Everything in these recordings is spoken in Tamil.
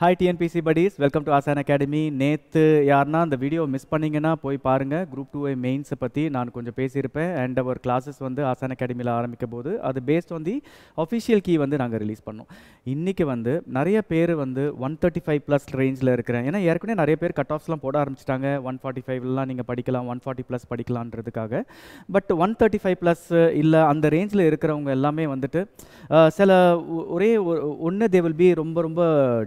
Hi TNPC buddies, welcome to Asan Academy. நேத்து யாருன்னா அந்த வீடியோ மிஸ் பண்ணீங்கன்னா போய் பாருங்க. குரூப் 2 மெயின்ஸ் பற்றி நான் கொஞ்சம் பேசியிருப்பேன். அண்ட் அவர் கிளாஸஸ் வந்து ஆசான் அகாடமியில் ஆரம்பிக்கும் போது அது based on the official key வந்து நாங்கள் ரிலீஸ் பண்ணோம். இன்றைக்கி வந்து நிறைய பேர் வந்து 135+ ரேஞ்சில் இருக்கிறேன். ஏன்னா ஏற்கனவே நிறைய பேர் கட் ஆஃப்ஸ்லாம் போட ஆரம்பிச்சிட்டாங்க. 145லாம் நீங்கள் படிக்கலாம், 140+ படிக்கலான்றதுக்காக. பட் 135+ இல்லை அந்த ரேஞ்சில் இருக்கிறவங்க எல்லாமே வந்துட்டு சில ஒரே ஒன்று தே வில் பி ரொம்ப ரொம்ப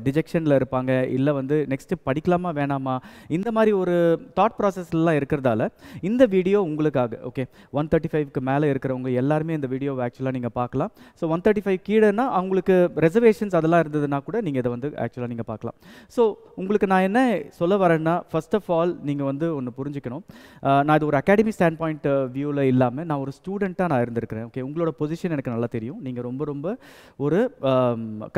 டிஜெக்ஷன் இருப்பாங்க, இல்லை வந்து நெக்ஸ்ட் படிக்கலாமா வேணாமா இந்த மாதிரி ஒரு தாட் ப்ராசஸ்லாம் இருக்கிறதால இந்த வீடியோ உங்களுக்காக. ஓகே, 135க்கு மேலே இருக்கிறவங்க எல்லாருமே இந்த வீடியோவை ஆக்சுவலாக நீங்கள் பார்க்கலாம். ஸோ 135 கீழேனா அவங்களுக்கு ரெசர்வேஷன்ஸ் அதெல்லாம் இருந்ததுன்னா கூட நீங்கள் இதை வந்து ஆக்சுவலாக நீங்கள் பார்க்கலாம். ஸோ உங்களுக்கு நான் என்ன சொல்ல வரேன்னா, ஃபர்ஸ்ட் ஆஃப் ஆல் நீங்கள் வந்து ஒன்று புரிஞ்சுக்கணும். நான் இது ஒரு அகாடமி ஸ்டாண்ட் பாயிண்ட் வியூவில் இல்லாமல் நான் ஒரு ஸ்டூடெண்ட்டாக நான் இருந்திருக்கிறேன். ஓகே, உங்களோட பொசிஷன் எனக்கு நல்லா தெரியும். நீங்கள் ரொம்ப ரொம்ப ஒரு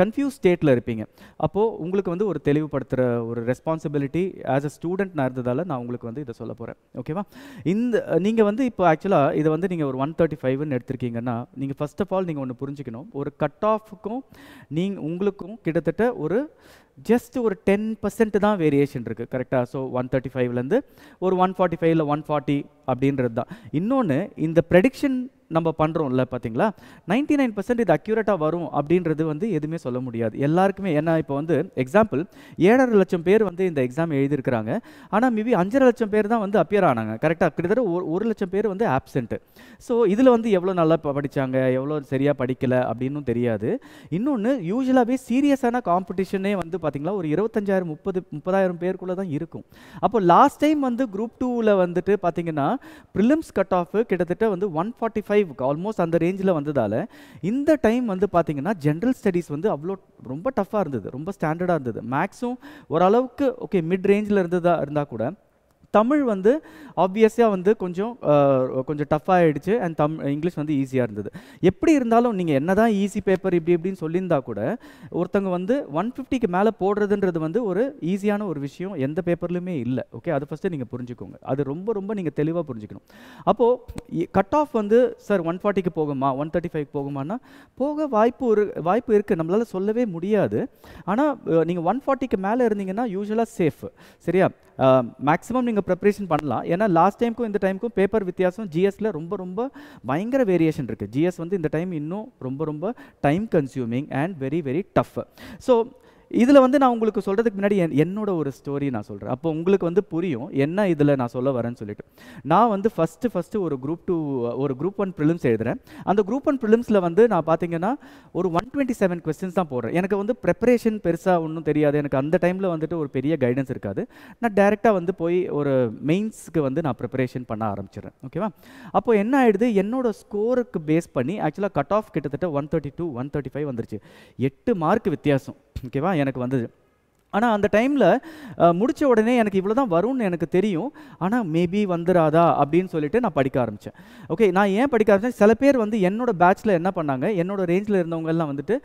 கன்ஃபியூஸ் ஸ்டேட்டில் இருப்பீங்க. அப்போது உங்களுக்கு வந்து ஒரு தெளிவுபடுத்துகிற ஒரு ரெஸ்பான்சிபிலிட்டி ஆஸ் அ ஸ்டூடெண்ட் நான் இருந்ததால் நான் உங்களுக்கு வந்து இதை சொல்ல போகிறேன். ஓகேவா? நீங்கள் வந்து இப்போ ஆக்சுவலாக இதை வந்து நீங்கள் ஒரு 135ன்னு எடுத்திருக்கீங்கன்னா நீங்கள் ஃபர்ஸ்ட் ஆஃப் ஆல் நீங்கள் ஒன்று புரிஞ்சுக்கணும். ஒரு கட் ஆஃபுக்கும் உங்களுக்கும் கிட்டத்தட்ட ஒரு ஜஸ்ட் ஒரு 10% தான் வேரியேஷன் இருக்குது. கரெக்டாக? ஸோ 135லேருந்து ஒரு 145 இல்லை 140 அப்படின்றது தான். இன்னொன்று, இந்த ப்ரெடிக்ஷன் நம்ம பண்ணுறோம்ல பார்த்தீங்களா, 99% இது அக்யூரேட்டாக வரும் அப்படின்றது வந்து எதுவுமே சொல்ல முடியாது எல்லாருக்குமே. ஏன்னா இப்போ வந்து எக்ஸாம்பிள் 7.5 லட்சம் பேர் வந்து இந்த எக்ஸாம் எழுதியிருக்கிறாங்க. ஆனால் மேபி 5.5 லட்சம் பேர் தான் வந்து அப்பியர் ஆனாங்க. கரெக்டாக? கிட்டத்தட்ட 1 லட்சம் பேர் வந்து ஆப்சென்ட்டு. ஸோ இதில் வந்து எவ்வளோ நல்லா படித்தாங்க, எவ்வளோ சரியாக படிக்கலை அப்படின்னும் தெரியாது. இன்னொன்று, யூஸ்வலாகவே சீரியஸான காம்படிஷனே வந்து பார்த்தீங்களா ஒரு 25,000 30,000 பேருக்குள்ளே தான் இருக்கும். அப்போ லாஸ்ட் டைம் வந்து குரூப் 2வில் வந்துட்டு பார்த்தீங்கன்னா ப்ரிலிம்ஸ் கட் ஆஃப் கிட்டத்தட்ட வந்து 145 ஆல்மோஸ்ட் அந்த ரேஞ்சில் வந்ததால் இந்த டைம் வந்து பார்த்தீங்கன்னா ஜென்ரல் ஸ்டடீஸ் வந்து அவ்வளோ ரொம்ப டஃப்பாக இருந்தது, ரொம்ப ஸ்டாண்டர்டாக இருந்தது. மேக்ஸும் ஓரளவுக்கு ஓகே மிட் ரேஞ்சில் இருந்தால் கூட தமிழ் வந்து ஆப்வியஸாக வந்து கொஞ்சம் டஃப்பாக ஆகிடுச்சு. அண்ட் இங்கிலீஷ் வந்து ஈஸியாக இருந்தது. எப்படி இருந்தாலும் நீங்கள் என்ன தான் ஈஸி பேப்பர் இப்படின்னு சொல்லியிருந்தா கூட ஒருத்தங்க வந்து 150க்கு மேலே போடுறதுன்றது வந்து ஒரு ஈஸியான ஒரு விஷயம் எந்த பேப்பர்லையுமே இல்லை. ஓகே, அது ஃபஸ்ட்டு நீங்கள் புரிஞ்சுக்கோங்க. அது ரொம்ப ரொம்ப நீங்கள் தெளிவாக புரிஞ்சுக்கணும். அப்போது கட் ஆஃப் வந்து சார் 140க்கு போகுமா 135க்கு போகுமான்னா போக வாய்ப்பு இருக்குது, நம்மளால் சொல்லவே முடியாது. ஆனால் நீங்கள் 140க்கு மேலே இருந்தீங்கன்னா யூஸ்வலாக சேஃப். சரியா? மேக்ஸிமம் நீங்கள் ப்ரிப்பரேஷன் பண்ணலாம். ஏன்னா லாஸ்ட் டைமுக்கும் இந்த டைமுக்கும் பேப்பர் வித்தியாசம் ஜிஎஸ்ல ரொம்ப ரொம்ப பயங்கர வேரியேஷன் இருக்குது. ஜிஎஸ் வந்து இந்த டைம் இன்னும் ரொம்ப ரொம்ப time consuming and very very tough. So இதில் வந்து நான் உங்களுக்கு சொல்கிறதுக்கு முன்னாடி என்னோட ஒரு ஸ்டோரி நான் சொல்கிறேன். அப்போ உங்களுக்கு வந்து புரியும் என்ன இதில் நான் சொல்ல வரேன்னு சொல்லிட்டு. நான் வந்து ஃபஸ்ட்டு ஒரு குரூப் 1 ப்ரிலிம்ஸ் எழுதுகிறேன். அந்த குரூப் 1 ப்ரிலிம்ஸில் வந்து நான் பார்த்தீங்கன்னா ஒரு 127 கொஸ்டின்ஸ் தான் போடுறேன். எனக்கு வந்து ப்ரிப்பரேஷன் பெருசாக ஒன்றும் தெரியாது. எனக்கு அந்த டைமில் வந்துட்டு ஒரு பெரிய கைடன்ஸ் இருக்காது. நான் டைரெக்டாக வந்து போய் ஒரு மெயின்ஸ்க்கு வந்து நான் ப்ரிப்பரேஷன் பண்ண ஆரம்பிச்சிடுறேன். ஓகேவா? அப்போ என்ன ஆகிடுது, என்னோட ஸ்கோருக்கு பேஸ் பண்ணி ஆக்சுவலாக கட் ஆஃப் கிட்டத்தட்ட 132 135 வந்துருச்சு. 8 மார்க் வித்தியாசம். ஓகேவா? எனக்கு வந்தது. ஆனால் அந்த டைமில் முடித்த உடனே எனக்கு இவ்வளோ தான் வரும்னு எனக்கு தெரியும். ஆனால் மேபி வந்துடாதா அப்படின்னு சொல்லிட்டு நான் படிக்க ஆரம்பித்தேன். ஓகே, நான் ஏன் படிக்க ஆரம்பித்தேன், சில பேர் வந்து என்னோட பேட்சில் என்ன பண்ணாங்க, என்னோட ரேஞ்சில் இருந்தவங்கெல்லாம் வந்துட்டு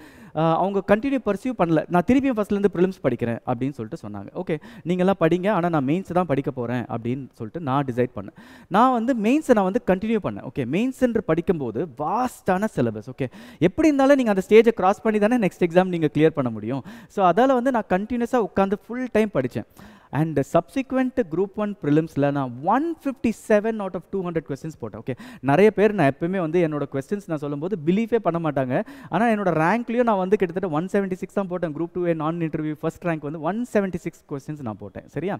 அவங்க கண்டினியூ பர்சியூ பண்ணல. நான் திருப்பியும் ஃபஸ்ட்லேருந்து ப்ரிலிம்ஸ் படிக்கிறேன் அப்படின்னு சொல்லிட்டு சொன்னாங்க. ஓகே, நீங்கள்லாம் படிங்க, ஆனால் நான் மெயின்ஸ் தான் படிக்க போகிறேன் அப்படின்னு சொல்லிட்டு நான் டிசைட் பண்ணேன். நான் வந்து மெயின்ஸை நான் வந்து கண்டினியூ பண்ணேன். ஓகே, மெயின்ஸ் என்று படிக்கும்போது வாஸ்டான சிலபஸ். ஓகே, எப்படி இருந்தாலும் நீங்கள் அந்த ஸ்டேஜை கிராஸ் பண்ணி தானே நெக்ஸ்ட் எக்ஸாம் நீங்கள் கிளியர் பண்ண முடியும். ஸோ அதால் வந்து நான் கண்டினியூஸாக உட்காந்து ஃபுல் டைம் படித்தேன். அண்ட் சப்சிக்வெண்ட் குரூப் 1 ப்ரிலிம்ஸில் நான் 157 out of 200 கொஸ்டின்ஸ் போட்டேன். ஓகே, நிறைய பேர் நான் எப்பவுமே வந்து என்னோட கொஸ்டின்ஸ் நான் சொல்லும்போது பிலீஃபே பண்ண மாட்டாங்க. ஆனால் என்னோட ரேங்க்லேயும் நான் வந்து கிட்டத்தட்ட 176 தான் போட்டேன். குரூப் 2 நான் இன்டர்வியூ ஃபர்ஸ்ட் ரேங்க் வந்து 176 கொஸ்டின்ஸ் நான் போட்டேன். சரியா?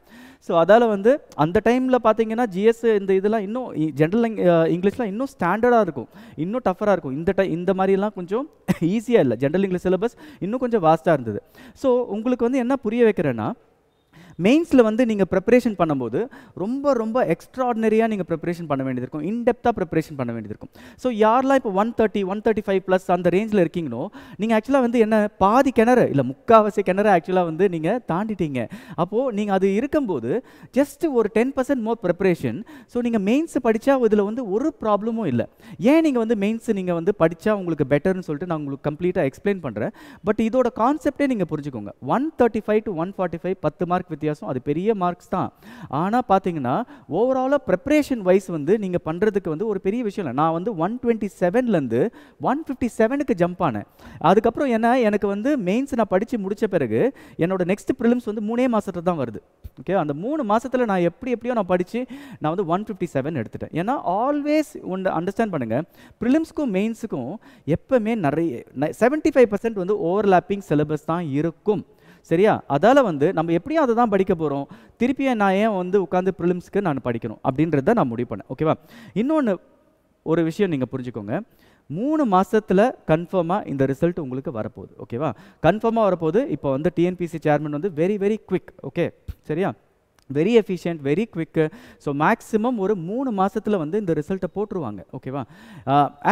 ஸோ அதால் வந்து அந்த டைமில் பார்த்தீங்கன்னா ஜிஎஸ் இந்த இதெல்லாம் இன்னும் ஜென்ரல் இங்கிலீஷ்லாம் இன்னும் ஸ்டாண்டர்டாக இருக்கும், இன்னும் டஃபராக இருக்கும். இந்த மாதிரிலாம் கொஞ்சம் ஈஸியாக இல்லை. ஜென்ரல் இங்கிலீஷ் சிலபஸ் இன்னும் கொஞ்சம் வாஸ்ட்டாக இருந்தது. ஸோ உங்களுக்கு வந்து என்ன புரிய வைக்கிறேன்னா, மெயின்ஸில் வந்து நீங்கள் ப்ரிப்பரேஷன் பண்ணும்போது ரொம்ப ரொம்ப எக்ஸ்ட்ராடினரியாக நீங்கள் ப்ரிப்பரேஷன் பண்ண வேண்டியது இருக்கும், இன்டெப்த்தாக ப்ரிப்பரேஷன் பண்ண வேண்டியது இருக்கும். ஸோ யாரெல்லாம் இப்போ 130 135+ அந்த ரேஞ்சில் இருக்கீங்களோ நீங்கள் ஆக்சுவலாக வந்து என்ன பாதி கிணறு இல்லை முக்கால்வாசி கிணறு ஆக்சுவலாக வந்து நீங்கள் தாண்டிட்டீங்க. அப்போது நீங்கள் அது இருக்கும்போது ஜஸ்ட் ஒரு 10% மோர் ப்ரிப்பரேஷன். ஸோ நீங்கள் மெயின்ஸ் படித்தா இதில் வந்து ஒரு ப்ராப்ளமும் இல்லை. ஏன் நீங்கள் வந்து மெயின்ஸ் நீங்கள் வந்து படித்தா உங்களுக்கு பெட்டர்னு சொல்லிட்டு நான் உங்களுக்கு கம்ப்ளீட்டாக எக்ஸ்பிளைன் பண்ணுறேன். பட் இதோட கான்செப்டே நீங்கள் புரிஞ்சுக்கோங்க. 135 to 145 10 மார்க் வித்தியாசம் வித்தியாசம், அது பெரிய மார்க்ஸ் தான். ஆனால் பார்த்தீங்கன்னா ஓவராலாக ப்ரிப்பரேஷன் வைஸ் வந்து நீங்கள் பண்ணுறதுக்கு வந்து ஒரு பெரிய விஷயம் இல்லை. நான் வந்து 127லேருந்து 157க்கு ஜம்ப் ஆனேன். அதுக்கப்புறம் என்ன, எனக்கு வந்து மெயின்ஸ் நான் படித்து முடித்த பிறகு என்னோட நெக்ஸ்ட் ப்ரிலிம்ஸ் வந்து 3 மாதத்தில் தான் வருது. ஓகே, அந்த 3 மாதத்தில் நான் எப்படியோ நான் படித்து நான் வந்து 157 எடுத்துட்டேன். ஏன்னா ஆல்வேஸ் ஒன்று அண்டர்ஸ்டாண்ட் பண்ணுங்கள், ப்ரிலிம்ஸ்க்கும் மெயின்ஸுக்கும் எப்பவுமே நிறைய 75% வந்து ஓவர்லாப்பிங் சிலபஸ் தான் இருக்கும். சரியா? அதால் வந்து நம்ம எப்படியும் அதை தான் படிக்க போகிறோம், திருப்பியும் நான் ஏன் வந்து உட்காந்து ப்ரிலிம்ஸ்க்கு நான் படிக்கணும் அப்படின்றத நான் முடிவு பண்ணேன். ஓகேவா? இன்னொன்று ஒரு விஷயம் நீங்கள் புரிஞ்சுக்கோங்க, 3 மாதத்தில் கன்ஃபார்மாக இந்த ரிசல்ட் உங்களுக்கு வரப்போகுது. ஓகேவா? கன்ஃபார்மாக வரப்போகுது. இப்போ வந்து டிஎன்பிசி சேர்மன் வந்து வெரி வெரி குவிக். ஓகே, சரியா? Very efficient, very குவிக்கு. So maximum ஒரு 3 மாதத்தில் வந்து இந்த ரிசல்ட்டை போட்டுருவாங்க. ஓகேவா?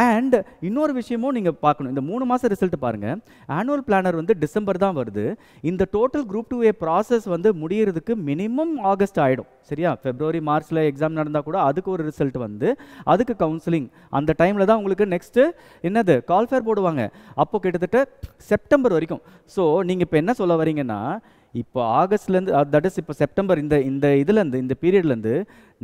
அண்ட் இன்னொரு விஷயமும் நீங்கள் பார்க்கணும், இந்த 3 மாதம் ரிசல்ட் பாருங்கள். ஆனுவல் பிளானர் வந்து டிசம்பர் தான் வருது. இந்த டோட்டல் குரூப் 2A ப்ராசஸ் வந்து முடியறதுக்கு மினிமம் ஆகஸ்ட் ஆகிடும். சரியா? ஃபெப்ரவரி மார்ச்சில் எக்ஸாம் நடந்தால் கூட அதுக்கு ஒரு ரிசல்ட் வந்து அதுக்கு கவுன்சிலிங், அந்த டைமில் தான் உங்களுக்கு நெக்ஸ்ட்டு என்னது கால்ஃபேர் போடுவாங்க. அப்போது கிட்டத்தட்ட செப்டம்பர் வரைக்கும். ஸோ நீங்கள் இப்போ என்ன சொல்ல வரீங்கன்னா, இப்போ ஆகஸ்ட்லேருந்து தட் இஸ் இப்போ செப்டம்பர் இந்த இதுலேருந்து இந்த பீரியட்லேருந்து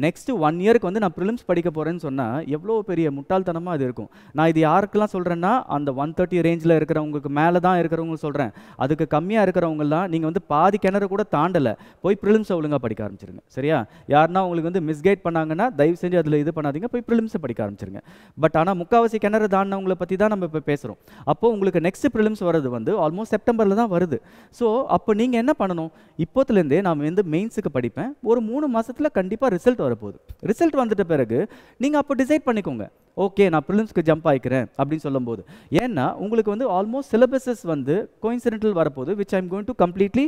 நெக்ஸ்ட்டு 1 இயருக்கு வந்து நான் ப்ரிலிம்ஸ் படிக்க போகிறேன்னு சொன்னால் எவ்வளோ பெரிய முட்டாள்தனமாக அது இருக்கும். நான் இது யாருக்கெல்லாம் சொல்கிறேன்னா, அந்த 130 ரேஞ்சில் இருக்கிறவங்களுக்கு மேலே தான் இருக்கிறவங்க சொல்கிறேன். அதுக்கு கம்மியாக இருக்கிறவங்கலாம் நீங்கள் வந்து பாதி கிணறு கூட தாண்டலை, போய் ப்ரிலிம்ஸை ஒழுங்காக படிக்க ஆரம்பிச்சிருங்க. சரியா? யாருன்னா உங்களுக்கு வந்து மிஸ்கைட் பண்ணாங்கன்னா தயவு செஞ்சு அதில் இது பண்ணாதீங்க, போய் ப்ரிலிம்ஸை படிக்க ஆரம்பிச்சிருங்க. பட் ஆனால் முக்கால்வாசி கிணறு தாண்டினவங்களை பற்றி தான் நம்ம இப்போ பேசுகிறோம். அப்போது உங்களுக்கு நெக்ஸ்ட் ப்ரிலிம்ஸ் வர்றது வந்து ஆல்மோஸ்ட் செப்டம்பரில் தான் வருது. ஸோ அப்போ நீங்கள் என்ன பண்ணணும், இப்போத்துலேருந்தே நான் வந்து மெயின்ஸுக்கு படிப்பேன், ஒரு 3 மாதத்தில் கண்டிப்பாக ரிசல்ட் வரப்போகுது. ரிசல்ட் வந்துட்ட பிறகு நீங்கள் அப்போ டிசைட் பண்ணிக்கோங்க, ஓகே நான் ப்ரிலிம்ஸ்க்கு ஜம்ப் ஆகிக்கிறேன் அப்படின்னு சொல்லும்போது. ஏன்னா உங்களுக்கு வந்து ஆல்மோஸ்ட் சிலபஸஸ் வந்து கோயின்சிடென்டல் வரப்போகுது, which I am going to completely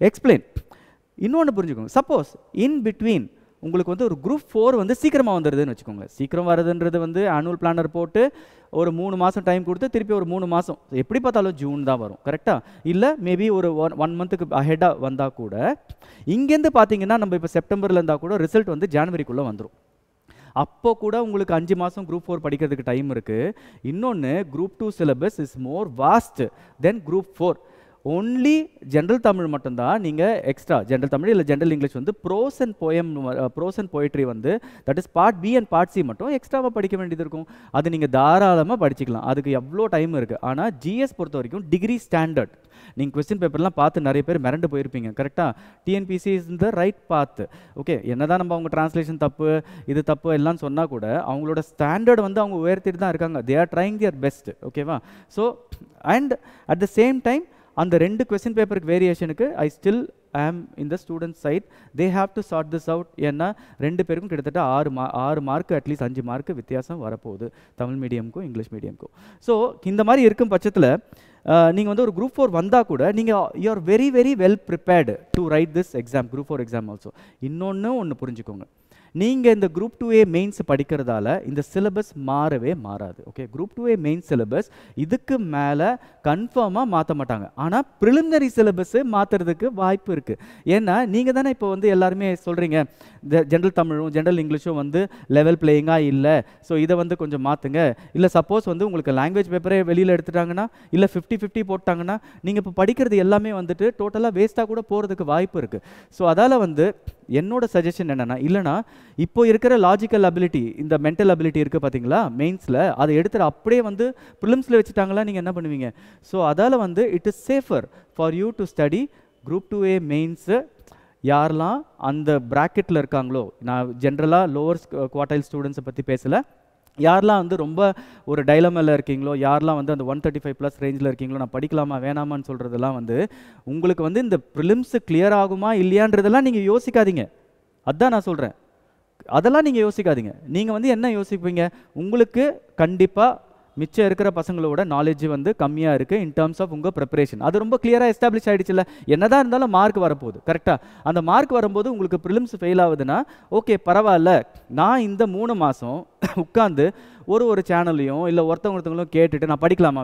explain. இன்னொன்று புரிஞ்சுக்கோங்க, சப்போஸ் இன் பிட்வீன் உங்களுக்கு வந்து ஒரு குரூப் 4 வந்து சீக்கிரமாக வந்துடுதுன்னு வச்சுக்கோங்க. சீக்கிரம் வருதுன்றது வந்து ஆனுவல் பிளானர் போட்டு ஒரு 3 மாதம் டைம் கொடுத்து திருப்பி ஒரு 3 மாதம் எப்படி பார்த்தாலும் ஜூன் தான் வரும். கரெக்டாக? இல்லை மேபி ஒரு 1 மந்த்துக்கு அஹெடாக வந்தால் கூட இங்கேருந்து பார்த்தீங்கன்னா நம்ம இப்போ செப்டம்பரில் இருந்தால் கூட ரிசல்ட் வந்து ஜனவரிக்குள்ளே வந்துடும். அப்போ கூட உங்களுக்கு 5 மாதம் குரூப் 4 படிக்கிறதுக்கு டைம் இருக்குது. இன்னொன்று, group 2 syllabus is more vast then group 4. Only general Tamil மட்டும்தான் நீங்கள் எக்ஸ்ட்ரா ஜென்ரல் தமிழ் இல்லை ஜென்ரல் இங்கிலீஷ் வந்து ப்ரோஸ் அண்ட் போய்ட்ரி வந்து that is part B and part C மட்டும் எக்ஸ்ட்ராவாக படிக்க வேண்டியது இருக்கும். அது நீங்கள் தாராளமாக படிச்சிக்கலாம், அதுக்கு எவ்வளோ டைம் இருக்குது. ஆனால் ஜிஎஸ் பொறுத்த வரைக்கும் டிகிரி ஸ்டாண்டர்ட். நீங்கள் கொஸ்டின் பேப்பர்லாம் பார்த்து நிறைய பேர் மிரண்டு போயிருப்பீங்க. கரெக்டாக? TNPSC is the right path. Okay, என்ன தான் நம்ம அவங்க டிரான்ஸ்லேஷன் தப்பு இது தப்பு எல்லாம் சொன்னால் கூட அவங்களோட ஸ்டாண்டர்ட் வந்து அவங்க உயர்த்திட்டு தான் இருக்காங்க. They are trying their best. ஓகேவா? So and at the same time அந்த 2 கொஸ்டின் பேப்பருக்கு வேரியேஷனுக்கு I still am in the student side. They have to sort this out. ஏன்னா 2 பேருக்கும் கிட்டத்தட்ட 6 மார்க்கு அட்லீஸ்ட் 5 மார்க்கு வித்தியாசம் வரப்போகுது, தமிழ் மீடியமுக்கும் இங்கிலீஷ் மீடியமுக்கும். ஸோ இந்த மாதிரி இருக்கும் பட்சத்தில் நீங்கள் வந்து ஒரு குரூப் 4 வந்தால் கூட நீங்கள் you are very very well prepared to right this exam, group 4 exam also. ஒன்று புரிஞ்சுக்கோங்க, நீங்கள் இந்த குரூப் 2A மெயின்ஸ் படிக்கிறதால இந்த சிலபஸ் மாறவே மாறாது. Okay, group 2A main syllabus இதுக்கு மேலே கன்ஃபார்மாக மாற்ற மாட்டாங்க. ஆனால் ப்ரிலிமினரி சிலபஸ்ஸு மாற்றுறதுக்கு வாய்ப்பு இருக்குது. ஏன்னா நீங்கள் தானே இப்போ வந்து எல்லாருமே சொல்கிறீங்க இந்த ஜென்ரல் தமிழும் ஜென்ரல் இங்கிலீஷும் வந்து லெவல் பிளேயிங்காக இல்லை, ஸோ இதை வந்து கொஞ்சம் மாற்றுங்க. இல்லை சப்போஸ் வந்து உங்களுக்கு லாங்குவேஜ் பேப்பரே வெளியில் எடுத்துட்டாங்கன்னா, இல்லை 50-50 போட்டாங்கன்னா நீங்கள் இப்போ படிக்கிறது எல்லாமே வந்துட்டு டோட்டலாக வேஸ்ட்டாக கூட போகிறதுக்கு வாய்ப்பு இருக்குது. ஸோ அதால் வந்து என்னோட சஜஷன் என்னென்னா, இல்லைனா இப்போ இருக்கிற லாஜிக்கல் அபிலிட்டி, இந்த மென்டல் அபிலிட்டி இருக்குது பார்த்தீங்களா மெயின்ஸில், அதை எடுத்துகிட்டு அப்படியே வந்து ப்ரிலிம்ஸில் வச்சுட்டாங்களா நீங்கள் என்ன பண்ணுவீங்க? ஸோ அதால் வந்து it is safer for you to study group 2A mains. யாரெல்லாம் அந்த ப்ராக்கெட்டில் இருக்காங்களோ, நான் ஜென்ரலாக லோவர் குவார்டைல் ஸ்டூடெண்ட்ஸை பற்றி பேசலை, யாரெல்லாம் வந்து ரொம்ப ஒரு டைலமில் இருக்கீங்களோ, யாரெல்லாம் வந்து அந்த 135+ ரேஞ்சில் இருக்கீங்களோ, நான் படிக்கலாமா வேணாமான்னு சொல்கிறதெல்லாம் வந்து உங்களுக்கு வந்து இந்த ப்ரிலிம்ஸு கிளியர் ஆகுமா இல்லையான்றதெல்லாம் நீங்கள் யோசிக்காதீங்க. அதுதான் நான் சொல்கிறேன், அதெல்லாம் நீங்கள் யோசிக்காதீங்க. நீங்கள் வந்து என்ன யோசிப்பீங்க, உங்களுக்கு கண்டிப்பாக மிச்சம் இருக்கிற பசங்களோட நாலேஜ் வந்து கம்மியாக இருக்குது இன் டர்ம்ஸ் ஆஃப் உங்கள் ப்ரிப்பரேஷன். அது ரொம்ப கிளியராக எஸ்டாப்ளிஷ் ஆகிடுச்சுல்ல. என்னதான் இருந்தாலும் மார்க் வரப்போகுது. கரெக்டாக? அந்த மார்க் வரும்போது உங்களுக்கு ப்ரிலிம்ஸ் ஃபெயில் ஆகுதுன்னா ஓகே பரவாயில்ல, நான் இந்த 3 மாதம் உட்காந்து ஒரு சேனல்லையும் இல்லை ஒருத்தவங்களும் கேட்டுட்டு நான் படிக்கலாமா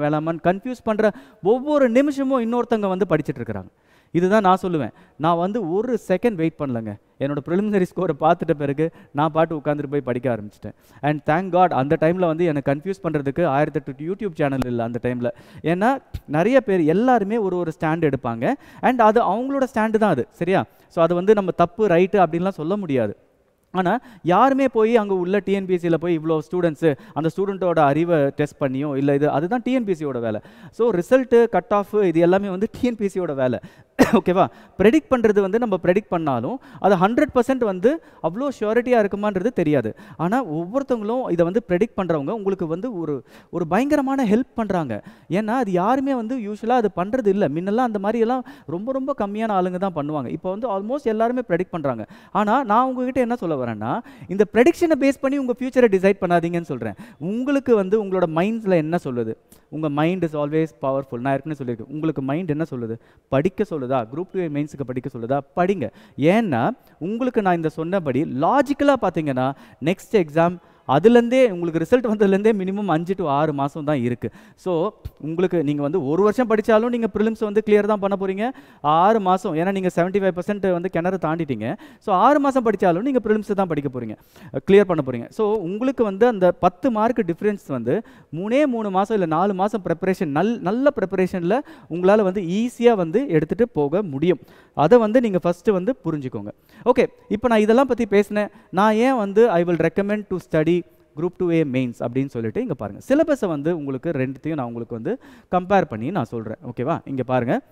வேணாமான்னு கன்ஃபியூஸ் பண்ணுற ஒவ்வொரு நிமிஷமும் இன்னொருத்தவங்க வந்து படிச்சுட்டு இருக்கிறாங்க. இதுதான் நான் சொல்லுவேன். நான் வந்து ஒரு செகண்ட் வெயிட் பண்ணலங்க. என்னோட ப்ரிலிமினரி ஸ்கோரை பார்த்துட்ட பிறகு நான் பாட்டு உட்காந்துட்டு போய் படிக்க ஆரம்பிச்சிட்டேன். அண்ட் தேங்க் காட் அந்த டைமில் வந்து எனக்கு கன்ஃபியூஸ் பண்ணுறதுக்கு 1008 யூடியூப் சேனல் இல்லை அந்த டைமில். ஏன்னா நிறைய பேர் எல்லாருமே ஒரு ஸ்டாண்ட் எடுப்பாங்க. அண்ட் அது அவங்களோட ஸ்டாண்டு தான் அது, சரியா? ஸோ அது வந்து நம்ம தப்பு ரைட்டு அப்படின்லாம் சொல்ல முடியாது. ஆனால் யாருமே போய் அங்கே உள்ள டிஎன்பிஎஸ்சியில் போய் இவ்வளோ ஸ்டூடெண்ட்ஸு அந்த ஸ்டூடெண்ட்டோட அறிவை டெஸ்ட் பண்ணியோ இல்லை அதுதான் டிஎன்பிஎஸ்சியோட வேலை. ஸோ ரிசல்ட்டு கட் ஆஃப் இது எல்லாமே வந்து டிஎன்பிஎஸ்சியோட வேலை. ஓகேவா? ப்ரெடிக்ட் பண்ணுறது வந்து நம்ம ப்ரெடிக்ட் பண்ணாலும் அது 100% வந்து அவ்வளோ ஷியோரிட்டியாக இருக்குமான்றது தெரியாது. ஆனால் ஒவ்வொருத்தவங்களும் இதை வந்து ப்ரெடிக்ட் பண்ணுறவங்க உங்களுக்கு வந்து ஒரு பயங்கரமான ஹெல்ப் பண்ணுறாங்க. ஏன்னா அது யாருமே வந்து யூஸ்வலாக அது பண்ணுறது இல்லை. முன்னெல்லாம் அந்த மாதிரியெல்லாம் ரொம்ப கம்மியான ஆளுங்க தான் பண்ணுவாங்க. இப்போ வந்து ஆல்மோஸ்ட் எல்லாருமே ப்ரெடிக்ட் பண்ணுறாங்க. ஆனால் நான் உங்ககிட்ட என்ன சொல்ல வரேன்னா, இந்த ப்ரெடிக்ஷனை பேஸ் பண்ணி உங்கள் ஃபியூச்சரை டிசைட் பண்ணாதீங்கன்னு சொல்கிறேன். உங்களுக்கு வந்து உங்களோட மைண்ட்ஸில் என்ன சொல்லுது? உங்கள் மைண்ட் இஸ் ஆல்வேஸ் பவர்ஃபுல். நான் ஏற்கனவே சொல்லியிருக்கேன். உங்களுக்கு மைண்ட் என்ன சொல்லுது? படிக்க சொல்லுதா? குரூப் 2 மெயின்ஸுக்கு படிக்க சொல்லுதா? படிங்க. ஏன்னா உங்களுக்கு நான் இந்த சொன்னபடி லாஜிக்கலாக பார்த்தீங்கன்னா நெக்ஸ்ட் எக்ஸாம் அதுலேருந்தே உங்களுக்கு ரிசல்ட் வந்ததுலேருந்தே மினிமம் 5 to 6 மாதம் தான் இருக்குது. ஸோ உங்களுக்கு நீங்கள் வந்து ஒரு வருஷம் படித்தாலும் நீங்கள் ப்ரிலிம்ஸ் வந்து கிளியர் தான் பண்ண போகிறீங்க. 6 மாதம், ஏன்னா நீங்கள் 75% வந்து கிணறு தாண்டிட்டீங்க. ஸோ 6 மாதம் படித்தாலும் நீங்கள் ப்ரிலிம்ஸ் தான் படிக்க போகிறீங்க, கிளியர் பண்ண போகிறீங்க. ஸோ உங்களுக்கு வந்து அந்த 10 மார்க் டிஃப்ரென்ஸ் வந்து 3 மாதம் இல்லை 4 மாதம் ப்ரிப்பரேஷன், நல்ல ப்ரிப்பரேஷனில் உங்களால் வந்து ஈஸியாக வந்து எடுத்துகிட்டு போக முடியும். அதை வந்து நீங்கள் ஃபஸ்ட்டு வந்து புரிஞ்சுக்கோங்க. ஓகே, இப்போ நான் இதெல்லாம் பற்றி பேசினேன். நான் ஏன் வந்து I will recommend to study group 2A mains அப்படின்னு சொல்லிட்டு இங்கே பாருங்கள். சிலபஸை வந்து உங்களுக்கு ரெண்டுத்தையும் நான் உங்களுக்கு வந்து கம்பேர் பண்ணி நான் சொல்கிறேன். ஓகேவா? இங்கே பாருங்கள்.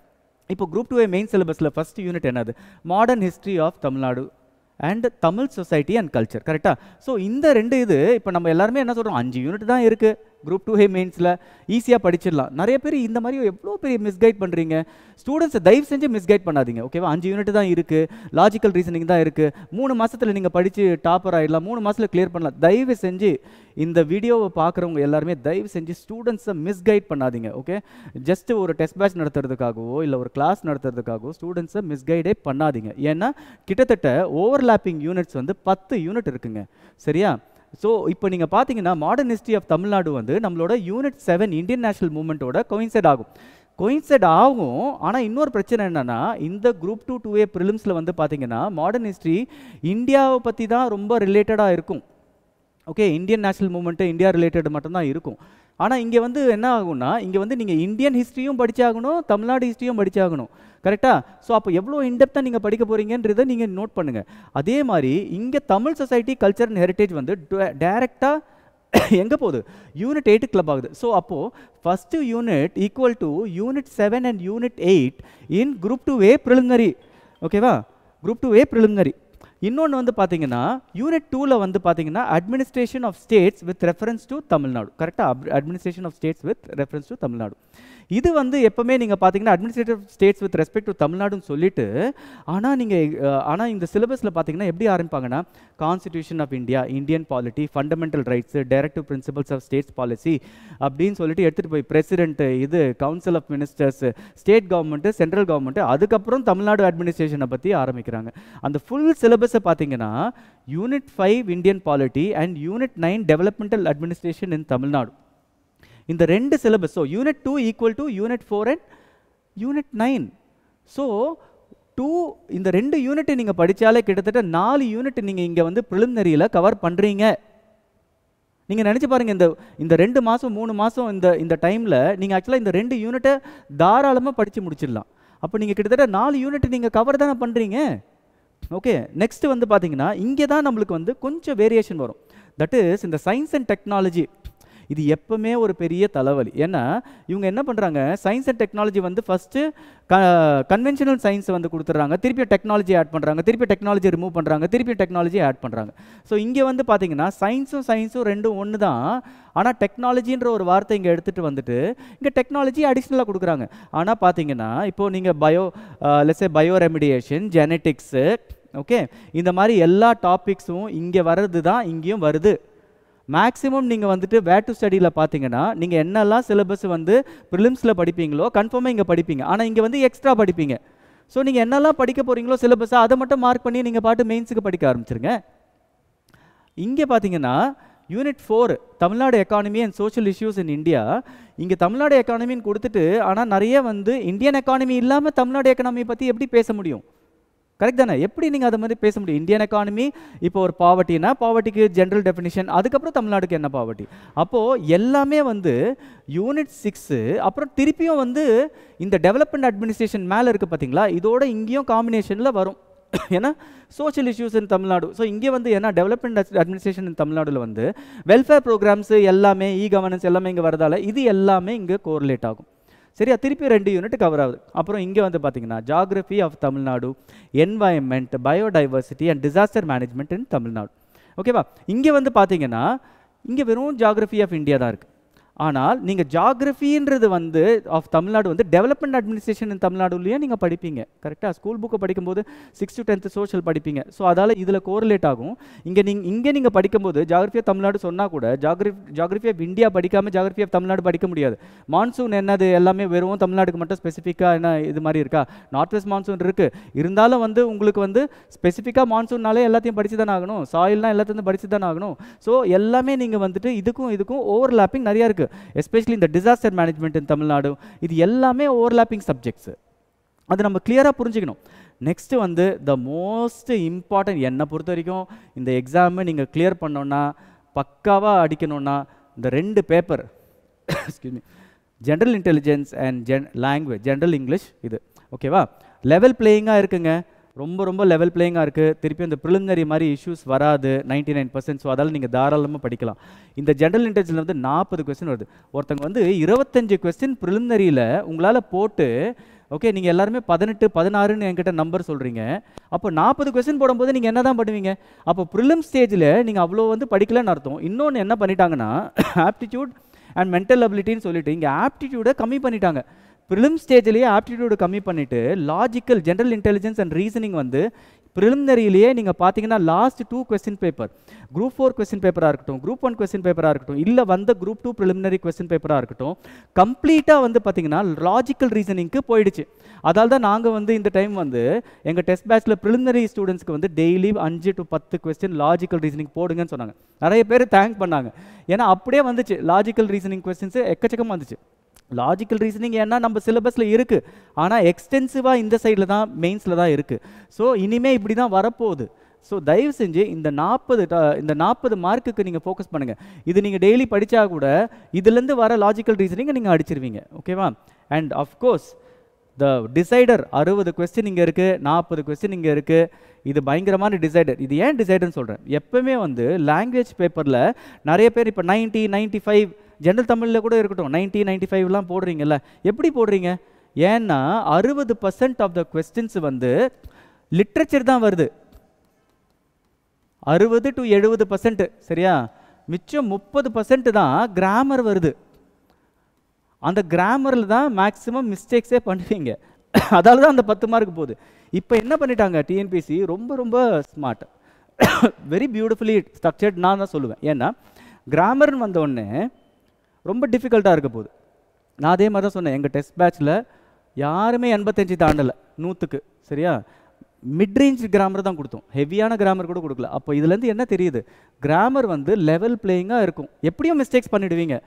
இப்போ குரூப் 2A மெயின் சிலபஸில் ஃபஸ்ட் யூனிட் என்னது? Modern history of Tamil Nadu and Tamil society and culture. கரெக்டாக? ஸோ இந்த ரெண்டு இது இப்போ நம்ம எல்லாருமே என்ன சொல்கிறோம், 5 யூனிட் தான் இருக்குது குரூப் 2A மெயின்ஸில், ஈஸியாக படிச்சிடலாம். நிறைய பேர் இந்த மாதிரி எவ்வளோ பெரிய மிஸ்கைட் பண்ணுறீங்க. ஸ்டூடெண்ட்ஸை தயவு செஞ்சு மிஸ்கைட் பண்ணாதீங்க. ஓகேவா? 5 யூனிட் தான் இருக்குது, லாஜிக்கல் ரீசனிங் தான் இருக்குது, 3 மாதத்தில் நீங்கள் படித்து டாப்பர் ஆகிடலாம், 3 மாதத்தில் கிளியர் பண்ணலாம். தயவு செஞ்சு இந்த வீடியோவை பார்க்குறவங்க எல்லாருமே தயவு செஞ்சு ஸ்டூடெண்ட்ஸை மிஸ்கைட் பண்ணாதீங்க. ஓகே? ஜஸ்ட்டு ஒரு டெஸ்ட் பேட்ச் நடத்துறதுக்காகவோ இல்லை ஒரு கிளாஸ் நடத்துறதுக்காகவோ ஸ்டூடெண்ட்ஸை மிஸ்கைடே பண்ணாதீங்க. ஏன்னா கிட்டத்தட்ட ஓவர்லாப்பிங் யூனிட்ஸ் வந்து 10 யூனிட் இருக்குங்க. சரியா? ஸோ இப்போ நீங்கள் பார்த்தீங்கன்னா மாடர்ன் ஹிஸ்ட்ரி ஆஃப் தமிழ்நாடு வந்து நம்மளோட யூனிட் 7 இந்தியன் நேஷனல் மூவ்மெண்ட்டோட கோயின்சைட் ஆகும். ஆனால் இன்னொரு பிரச்சனை என்னென்னா, இந்த குரூப் 2A ப்ரிலிம்ஸில் வந்து பார்த்தீங்கன்னா மாடர்ன் ஹிஸ்ட்ரி இந்தியாவை பற்றி தான் ரொம்ப ரிலேட்டடாக இருக்கும். Okay, Indian national movement India related மட்டும்தான் இருக்கும். ஆனால் இங்கே வந்து என்ன ஆகும்னா, இங்கே வந்து நீங்கள் இந்தியன் ஹிஸ்ட்ரியும் படிச்சாகணும், தமிழ்நாடு ஹிஸ்ட்ரியும் படிச்சாகணும். கரெக்டாக? ஸோ அப்போ எவ்வளோ இன்டெப்த்தாக நீங்கள் படிக்க போகிறீங்கன்றதை நீங்கள் நோட் பண்ணுங்கள். அதே மாதிரி இங்கே Tamil society culture and heritage வந்து டைரெக்டாக எங்கே போகுது? யூனிட் 8 கிளப் ஆகுது. ஸோ அப்போது first unit equal to unit 7 and unit 8 in group 2A preliminary. ஓகேவா? Group 2A preliminary. இன்னொன்று வந்து பார்த்தீங்கன்னா யூனிட் 2ல் வந்து பார்த்தீங்கன்னா administration of states with reference to Tamil Nadu. கரெக்டாக? Administration of states with reference to Tamil Nadu. இது வந்து எப்பவுமே நீங்கள் பார்த்தீங்கன்னா administrative states with respect to தமிழ்நாடுன்னு சொல்லிட்டு, ஆனால் இந்த சிலபஸில் பார்த்தீங்கன்னா எப்படி ஆரம்பிப்பாங்கன்னா, constitution of India, Indian polity, fundamental rights, directive principles of states policy அப்படின்னு சொல்லிட்டு எடுத்துகிட்டு போய் பிரசிடென்ட்டு, இது council of ministers, state government, central government, அதுக்கப்புறம் தமிழ்நாடு அட்மினிஸ்ட்ரேஷனை பற்றி ஆரம்பிக்கிறாங்க. அந்த ஃபுல் சிலபஸை பார்த்தீங்கன்னா unit 5 Indian polity and unit 9 developmental administration in Tamil Nadu. இந்த ரெண்டு syllabus. So unit 2 equal to unit 4 and unit 9. So இந்த 2 யூனிட் நீங்கள் படித்தாலே கிட்டத்தட்ட 4 யூனிட் நீங்கள் இங்கே வந்து ப்ரிலிமினரியில் கவர் பண்ணுறீங்க. நீங்கள் நினச்சி பாருங்கள், இந்த 2 மாதம் 3 மாதம் இந்த டைமில் நீங்கள் ஆக்சுவலாக இந்த 2 யூனிட்டை தாராளமாக படித்து முடிச்சிடலாம். அப்போ நீங்கள் கிட்டத்தட்ட 4 யூனிட் நீங்கள் கவர் தானே பண்ணுறீங்க. ஓகே, நெக்ஸ்ட் வந்து பார்த்தீங்கன்னா இங்கே தான் நம்மளுக்கு வந்து கொஞ்சம் வேரியேஷன் வரும். தட் இஸ் இந்த சயின்ஸ் அண்ட் டெக்னாலஜி. இது எப்பவுமே ஒரு பெரிய தலைவலி. ஏன்னா இவங்க என்ன பண்ணுறாங்க, சயின்ஸ் அண்ட் டெக்னாலஜி வந்து ஃபஸ்ட்டு கன்வென்ஷனல் சயின்ஸை வந்து கொடுத்துட்றாங்க, திருப்பி டெக்னாலஜி ஆட் பண்ணுறாங்க, திருப்பி டெக்னாலஜி ரிமூவ் பண்ணுறாங்க, திருப்பி டெக்னாலஜி ஆட் பண்ணுறாங்க. ஸோ இங்கே வந்து பார்த்தீங்கன்னா சயின்ஸும் ரெண்டும் ஒன்று தான். ஆனால் டெக்னாலஜின்ற ஒரு வார்த்தை இங்கே எடுத்துகிட்டு வந்துட்டு இங்கே டெக்னாலஜி அடிஷ்னலாக கொடுக்குறாங்க. ஆனால் பார்த்தீங்கன்னா இப்போது நீங்கள் பயோ ரெமிடியேஷன், ஜெனட்டிக்ஸு, ஓகே, இந்த மாதிரி எல்லா டாபிக்ஸும் இங்கே வர்றது தான் இங்கேயும் வருது. மேக்ஸிமம் நீங்கள் வந்துட்டு வேர் டு ஸ்டடியில் பார்த்தீங்கன்னா நீங்கள் என்னெல்லாம் சிலபஸ் வந்து ப்ரிலிம்ஸில் படிப்பீங்களோ கன்ஃபார்மாக இங்கே படிப்பீங்க. ஆனால் இங்கே வந்து எக்ஸ்ட்ரா படிப்பீங்க. ஸோ நீங்கள் என்னெல்லாம் படிக்க போகிறீங்களோ சிலபஸை அதை மட்டும் மார்க் பண்ணி நீங்கள் பாட்டு மெயின்ஸுக்கு படிக்க ஆரம்பிச்சிருங்க. இங்கே பார்த்தீங்கன்னா unit 4 Tamil Nadu economy and social issues in India. இங்கே தமிழ்நாடு எக்கானமின்னு கொடுத்துட்டு ஆனால் நிறைய வந்து இந்தியன் எக்கானமி இல்லாமல் தமிழ்நாடு எக்கானமி பற்றி எப்படி பேச முடியும்? கரெக்ட் தானே? எப்படி நீங்கள் அதை மாதிரி பேச முடியும்? இந்தியன் எக்கானமி இப்போ ஒரு பாவர்ட்டினா பாவர்ட்டிக்கு ஜென்ரல் டெஃபினிஷன், அதுக்கப்புறம் தமிழ்நாடுக்கு என்ன பாவர்ட்டி. அப்போது எல்லாமே வந்து யூனிட் 6 அப்புறம் திருப்பியும் வந்து இந்த டெவலப்மெண்ட் அட்மினிஸ்ட்ரேஷன் மேலே இருக்குது பார்த்தீங்களா, இதோட இங்கேயும் காம்பினேஷனில் வரும். ஏன்னா சோஷியல் இஷ்யூஸ் இன் தமிழ்நாடு. ஸோ இங்கே வந்து ஏன்னா டெவலப்மெண்ட் அட்மினிஸ்ட்ரேஷன் இன் தமிழ்நாடுல வந்து வெல்ஃபேர் ப்ரோக்ராம்ஸு எல்லாமே கவர்னன்ஸ் எல்லாமே இங்கே வரதால இது எல்லாமே இங்கே கோரிலேட் ஆகும். சரியா? திருப்பி 2 யூனிட் கவர் ஆகுது. அப்புறம் இங்கே வந்து பார்த்தீங்கன்னா geography of Tamil Nadu, environment, biodiversity and disaster management in Tamil Nadu. ஓகேவா? இங்கே வந்து பார்த்தீங்கன்னா இங்கே வெறும் ஜாகிரஃபி ஆஃப் இந்தியா தான் இருக்குது. ஆனால் நீங்கள் ஜாகிரஃபின்றது வந்து ஆஃப் தமிழ்நாடு வந்து டெவலப்மெண்ட் அட்மினிஸ்ட்ரேஷன் இன் தமிழ்நாடுலேயே நீங்கள் படிப்பீங்க. கரெக்டாக? ஸ்கூல் புக்கை படிக்கும்போது 6th to 10th சோஷியல் படிப்பீங்க. ஸோ அதால் இதில் கோரிலேட் ஆகும். இங்கே நீங்கள் படிக்கும்போது ஜாகிரஃபி ஆஃப் தமிழ்நாடு சொன்னால் கூட ஜாகிரஃபி ஆஃப் இந்தியா படிக்காமல் ஜாகிரஃபி ஆஃப் தமிழ்நாடு படிக்க முடியாது. மான்சூன் என்னது எல்லாமே வெறும் தமிழ்நாடுக்கு மட்டும் ஸ்பெசிஃபிக்காக என்ன இது மாதிரி இருக்கா? நார்த் வெஸ்ட் மான்சூன் இருக்குது. இருந்தாலும் வந்து உங்களுக்கு வந்து ஸ்பெசிஃபிக்காக மான்சூன்னாலே எல்லாத்தையும் படித்து தானே ஆகணும். சாயில்னால் எல்லாத்தையும் படித்து தானே ஆகணும். ஸோ எல்லாமே நீங்கள் வந்துட்டு இதுக்கும் ஓவர்லாப்பிங் நிறையா இருக்குது. எஸ்பெஷலி இந்த டிசாஸ்டர் மேனேஜ்மெண்ட் இன் தமிழ்நாடு, இது எல்லாமே ஓவர்லாப்பிங் சப்ஜெக்ட்ஸ். அது நம்ம கிளியராக புரிஞ்சுக்கணும். நெக்ஸ்ட்டு வந்து த மோஸ்ட் இம்பார்ட்டன்ட் என்னை பொறுத்த வரைக்கும் இந்த எக்ஸாமை நீங்கள் கிளியர் பண்ணோன்னா பக்காவாக அடிக்கணும்னா இந்த 2 paper excuse me, general intelligence and language, general English, இது ஓகேவா? லெவல் பிளேயிங்காக இருக்குங்க. ரொம்ப லெவல் பிளேயிங்காக இருக்குது. திருப்பி இந்த ப்ரிலிமினரி மாதிரி இஷ்யூஸ் வராது 99%. ஸோ அதால் நீங்கள் தாராளமாக படிக்கலாம். இந்த ஜென்ரல் இன்டெலிஜென்ஸில் வந்து 40 கொஸ்டின் வருது. ஒருத்தங்க வந்து 25 கொஸ்டின் ப்ரிலிமினரியில் உங்களால் போட்டு, ஓகே நீங்கள் எல்லாருமே 18, 16ன்னு என்கிட்ட நம்பர் சொல்கிறீங்க. அப்போ 40 கொஸ்டின் போடும்போது நீங்கள் என்ன தான் பண்ணுவீங்க? அப்போ ப்ரிலிம் ஸ்டேஜில் நீங்கள் அவ்வளோ வந்து படிக்கலன்னு அர்த்தம். இன்னொன்று என்ன பண்ணிட்டாங்கன்னா ஆப்டிடியூட் அண்ட் மென்டல் அபிலிட்டின்னு சொல்லிட்டு இங்கே ஆப்டிடியூடை கம்மி பண்ணிட்டாங்க. ப்ரிலிம் ஸ்டேஜ்லேயே ஆப்டிடியூடு கம்மி பண்ணிவிட்டு logical, general intelligence and reasoning வந்து ப்ரிலிமினரியிலேயே நீங்கள் பார்த்தீங்கன்னா last 2 question paper, group 4 question பேப்பராக இருக்கட்டும், குரூப் 1 கொஸ்டின் பேப்பராக இருக்கட்டும், இல்லை வந்த குரூப் 2 ப்ரிலிமினரி கொஸ்டின் பேப்பராக இருக்கட்டும், கம்ப்ளீட்டாக வந்து பார்த்தீங்கன்னா லாஜிக்கல் ரீசனிங்க்கு போயிடுச்சு. அதால் தான் நாங்கள் வந்து இந்த டைம் வந்து எங்கள் டெஸ்ட் பேட்சில் ப்ரிலிமினரி ஸ்டூடெண்ட்ஸ்க்கு வந்து daily 5 to 10 question logical reasoning போடுங்கன்னு சொன்னாங்க. நிறைய பேர் தேங்க் பண்ணாங்க. ஏன்னா அப்படியே வந்துச்சு, லாஜிக்கல் ரீசனிங் கொஸ்டின்ஸு எக்கச்சக்கமாக வந்துச்சு. லாஜிக்கல் ரீசனிங் ஏன்னா நம்ம சிலபஸில் இருக்குது, ஆனால் எக்ஸ்டென்சிவாக இந்த சைடில் தான், மெயின்ஸில் தான் இருக்குது. ஸோ இனிமேல் இப்படி தான் வரப்போகுது. ஸோ தயவு செஞ்சு இந்த 40 மார்க்குக்கு நீங்கள் ஃபோக்கஸ் பண்ணுங்கள். இது நீங்கள் டெய்லி படித்தா கூட இதுலேருந்து வர லாஜிக்கல் ரீசனிங்கை நீங்கள் அடிச்சிருவீங்க. ஓகேவா? And of course the decider 60 question இங்கே இருக்குது, 40 கொஸ்டின் இங்கே இருக்குது. இது பயங்கரமான டிசைடர். இது ஏன் டிசைடர்னு சொல்கிறேன்? எப்பவுமே வந்து லாங்குவேஜ் பேப்பரில் நிறைய பேர் இப்போ 90, 95, ஜென்ரல் தமிழில் கூட இருக்கட்டும் 90, 95லாம் போடுறீங்கல்ல. எப்படி போடுறீங்க? ஏன்னா 60% ஆஃப் த கொஸ்டின்ஸ் வந்து லிட்ரேச்சர் தான் வருது. 60 to 70%. சரியா? மிச்சம் 30% தான் கிராமர் வருது. அந்த கிராமரில் தான் மேக்ஸிமம் மிஸ்டேக்ஸே பண்ணுவீங்க. அதால தான் அந்த 10 மார்க் போகுது. இப்போ என்ன பண்ணிட்டாங்க டிஎன்பிசி, ரொம்ப ஸ்மார்ட், வெரி பியூட்டிஃபுல்லி ஸ்ட்ரக்சர்ட் நான் தான் சொல்லுவேன். ஏன்னா கிராமர்னு வந்த உடனே ரொம்ப டிஃபிகல்ட்டாக இருக்க போகுது. நான் அதே மாதிரி தான் சொன்னேன், எங்கள் டெஸ்ட் பேட்சில் யாருமே 85 தாண்டலை 100க்கு. சரியா? மிட்ரேஞ்ச் கிராமர் தான் கொடுத்தோம், ஹெவியான கிராமர் கூட கொடுக்கல. அப்போ இதுலேருந்து என்ன தெரியுது? கிராமர் வந்து லெவல் பிளேயிங்காக இருக்கும், எப்படியும் மிஸ்டேக்ஸ் பண்ணிடுவீங்க.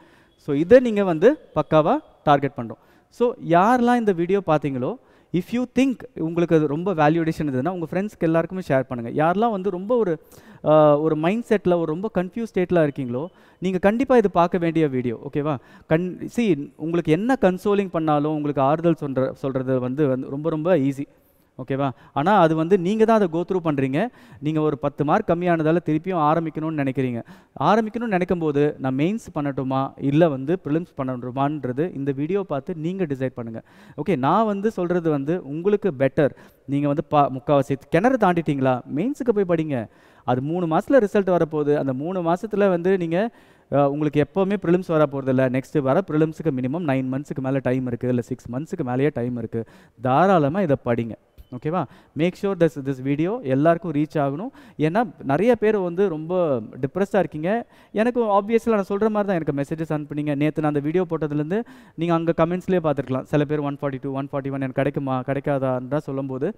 ஸோ இதை நீங்கள் வந்து பக்காவாக டார்கெட் பண்ணுறோம். ஸோ யாரெல்லாம் இந்த வீடியோ பார்த்தீங்களோ, இஃப் யூ திங்க் உங்களுக்கு அது ரொம்ப வேல்யூடேஷன் இருந்ததுன்னா உங்கள் ஃப்ரெண்ட்ஸ்க்கு எல்லாருக்குமே ஷேர் பண்ணுங்கள். யாரெல்லாம் வந்து ரொம்ப ஒரு மைண்ட் செட்டில் ரொம்ப கன்ஃபியூஸ் ஸ்டேட்டில் இருக்கீங்களோ, நீங்கள் கண்டிப்பாக இது பார்க்க வேண்டிய வீடியோ. ஓகேவா? உங்களுக்கு என்ன கன்சோலிங் பண்ணாலும் உங்களுக்கு ஆறுதல் சொல்கிறது வந்து ரொம்ப ஈஸி. ஓகேவா? ஆனால் அது வந்து நீங்கள் தான் அதை கோ த்ரூ பண்ணுறீங்க. நீங்கள் ஒரு 10 மார்க் கம்மியானதால் திருப்பியும் ஆரம்பிக்கணும்னு நினைக்கிறீங்க. ஆரம்பிக்கணும்னு நினைக்கும் போது நான் மெயின்ஸ் பண்ணட்டுமா இல்லை வந்து ப்ரிலிம்ஸ் பண்ணட்டுமான்றது இந்த வீடியோ பார்த்து நீங்கள் டிசைட் பண்ணுங்கள். ஓகே? நான் வந்து சொல்கிறது வந்து உங்களுக்கு பெட்டர். நீங்கள் வந்து முக்கால்வாசி கிணறு தாண்டிட்டீங்களா, மெயின்ஸுக்கு போய் படிங்க. அது 3 மாதத்தில் ரிசல்ட் வரப்போகுது. அந்த 3 மாதத்தில் வந்து நீங்கள் உங்களுக்கு எப்போவுமே ப்ரிலிம்ஸ் வர போகிறதில்ல. நெக்ஸ்ட்டு வர ப்ரிலிம்ஸுக்கு மினிமம் 9 மந்த்ஸுக்கு மேலே டைம் இருக்குது, இல்லை 6 மந்த்ஸுக்கு மேலேயே டைம் இருக்குது. தாராளமாக இதை படிங்க. ஓகேவா? மேக் ஷூர் திஸ் வீடியோ எல்லாருக்கும் ரீச் ஆகணும். ஏன்னா நிறைய பேர் வந்து ரொம்ப டிப்ரெஸ்டாக இருக்கீங்க. எனக்கு ஆப்வியஸில் நான் சொல்கிற மாதிரி தான் எனக்கு மெசேஜஸ் அனுப்புனீங்க. நேற்று நான் அந்த வீடியோ போட்டதுலேருந்து நீங்கள் அங்கே கமெண்ட்ஸ்லேயே பார்த்துருக்கலாம். சில பேர் 142, 141 எனக்கு கிடைக்குமா கிடைக்காதான்னு சொல்லும்போது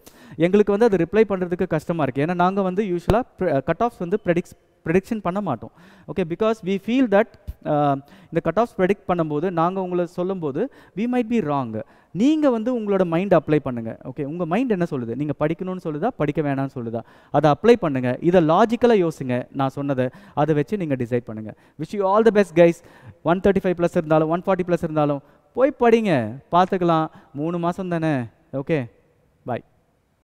எங்களுக்கு வந்து அது ரிப்ளை பண்ணுறதுக்கு கஷ்டமாக இருக்குது. ஏன்னா நாங்கள் வந்து யூஸ்வலாக கட் ஆஃப்ஸ் வந்து ப்ரெடிக்ஷன் பண்ண மாட்டோம். Okay, because we feel that இந்த கட் ஆஃப்ஸ் ப்ரெடிக்ட் பண்ணும்போது நாங்கள் உங்களை சொல்லும்போது வி மைட் பி ராங். நீங்கள் வந்து உங்களோட மைண்ட் அப்ளை பண்ணுங்கள். ஓகே, உங்கள் மைண்ட் என்ன சொல்லுது, நீங்கள் படிக்கணும்னு சொல்லுதா படிக்க வேணாம்னு சொல்லுதா, அதை அப்ளை பண்ணுங்கள். இதை லாஜிக்கலாக யோசிங்க, நான் சொன்னதை அதை வச்சு நீங்கள் டிசைட் பண்ணுங்கள். Wish you all the best guys. 135+ இருந்தாலும் 140+ இருந்தாலும் போய் படிங்க, பார்த்துக்கலாம். 3 மாதம் தானே. ஓகே, பாய்.